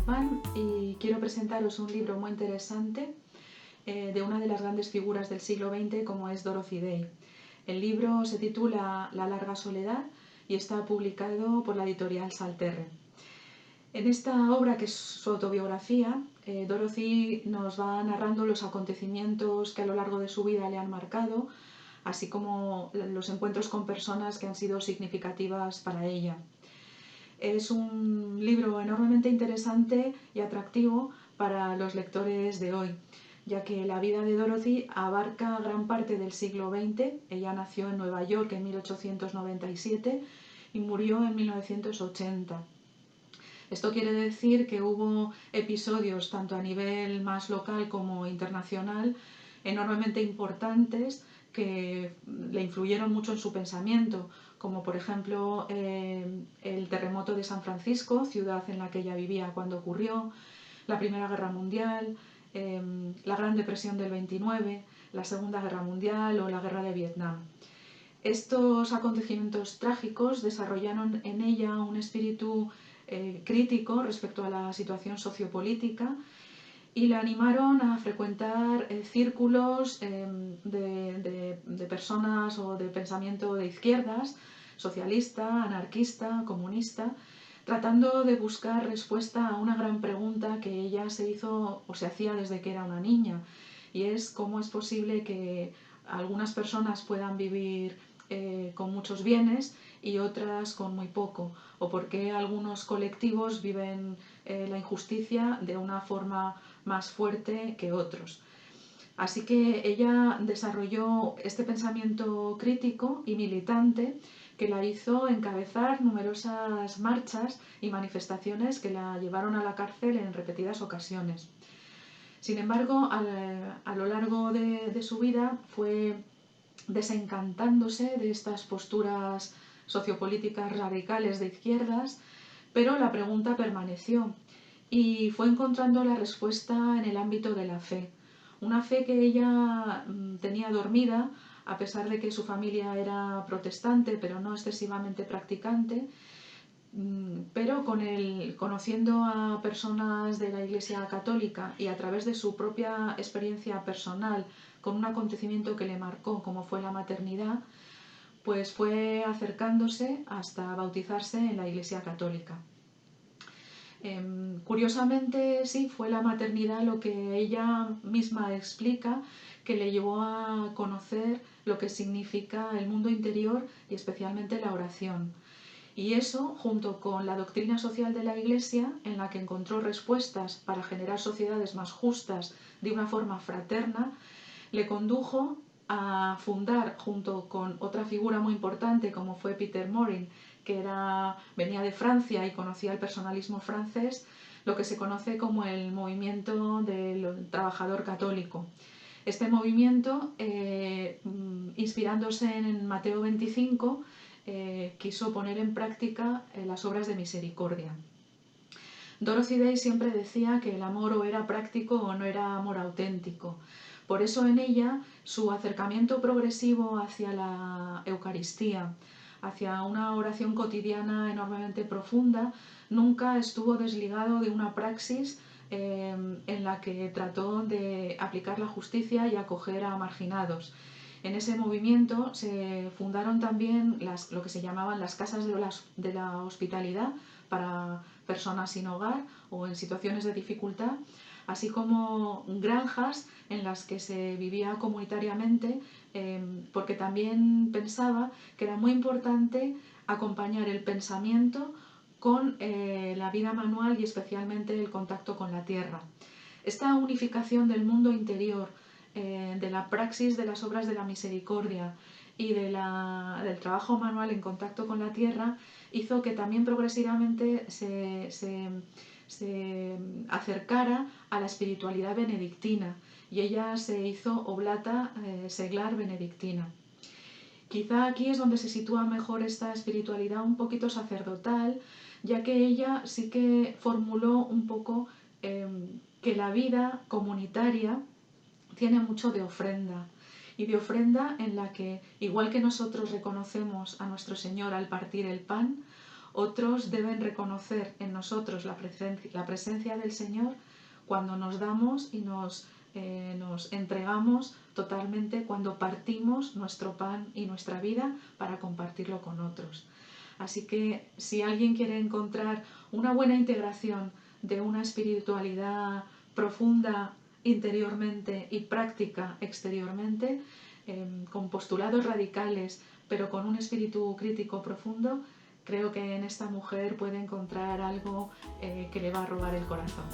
Pan y quiero presentaros un libro muy interesante de una de las grandes figuras del siglo XX como es Dorothy Day. El libro se titula La larga soledad y está publicado por la editorial Salterre. En esta obra, que es su autobiografía, Dorothy nos va narrando los acontecimientos que a lo largo de su vida le han marcado, así como los encuentros con personas que han sido significativas para ella. Es un libro enormemente interesante y atractivo para los lectores de hoy, ya que la vida de Dorothy abarca gran parte del siglo XX. Ella nació en Nueva York en 1897 y murió en 1980. Esto quiere decir que hubo episodios, tanto a nivel más local como internacional, enormemente importantes que le influyeron mucho en su pensamiento, como por ejemplo el terremoto de San Francisco, ciudad en la que ella vivía cuando ocurrió, la Primera Guerra Mundial, la Gran Depresión del 29, la Segunda Guerra Mundial o la Guerra de Vietnam. Estos acontecimientos trágicos desarrollaron en ella un espíritu crítico respecto a la situación sociopolítica y la animaron a frecuentar círculos de personas o de pensamiento de izquierdas, socialista, anarquista, comunista, tratando de buscar respuesta a una gran pregunta que ella se hizo o se hacía desde que era una niña, y es cómo es posible que algunas personas puedan vivir con muchos bienes y otras con muy poco, o por qué algunos colectivos viven la injusticia de una forma más fuerte que otros. Así que ella desarrolló este pensamiento crítico y militante que la hizo encabezar numerosas marchas y manifestaciones que la llevaron a la cárcel en repetidas ocasiones. Sin embargo, a lo largo de su vida fue desencantándose de estas posturas sociopolíticas radicales de izquierdas, pero la pregunta permaneció y fue encontrando la respuesta en el ámbito de la fe. Una fe que ella tenía dormida, a pesar de que su familia era protestante, pero no excesivamente practicante, pero conociendo a personas de la Iglesia Católica y a través de su propia experiencia personal con un acontecimiento que le marcó, como fue la maternidad, pues fue acercándose hasta bautizarse en la Iglesia Católica. Curiosamente, sí, fue la maternidad lo que ella misma explica que le llevó a conocer lo que significa el mundo interior y especialmente la oración. Y eso, junto con la doctrina social de la Iglesia, en la que encontró respuestas para generar sociedades más justas de una forma fraterna, le condujo a fundar, junto con otra figura muy importante como fue Peter Morin, que venía de Francia y conocía el personalismo francés, lo que se conoce como el movimiento del trabajador católico. Este movimiento, inspirándose en Mateo 25, quiso poner en práctica las obras de misericordia. Dorothy Day siempre decía que el amor o era práctico o no era amor auténtico. Por eso en ella su acercamiento progresivo hacia la Eucaristía, hacia una oración cotidiana enormemente profunda, nunca estuvo desligado de una praxis en la que trató de aplicar la justicia y acoger a marginados. En ese movimiento se fundaron también lo que se llamaban las casas de la hospitalidad para personas sin hogar o en situaciones de dificultad, así como granjas en las que se vivía comunitariamente, porque también pensaba que era muy importante acompañar el pensamiento con la vida manual y especialmente el contacto con la tierra. Esta unificación del mundo interior, de la praxis de las obras de la misericordia y del trabajo manual en contacto con la tierra, hizo que también progresivamente se acercara a la espiritualidad benedictina y ella se hizo oblata seglar benedictina. Quizá aquí es donde se sitúa mejor esta espiritualidad un poquito sacerdotal, ya que ella sí que formuló un poco que la vida comunitaria tiene mucho de ofrenda, y de ofrenda en la que, igual que nosotros reconocemos a nuestro Señor al partir el pan, Otros deben reconocer en nosotros la presencia del Señor cuando nos damos y nos entregamos totalmente, cuando partimos nuestro pan y nuestra vida para compartirlo con otros. Así que si alguien quiere encontrar una buena integración de una espiritualidad profunda interiormente y práctica exteriormente, con postulados radicales, pero con un espíritu crítico profundo, creo que en esta mujer puede encontrar algo que le va a robar el corazón.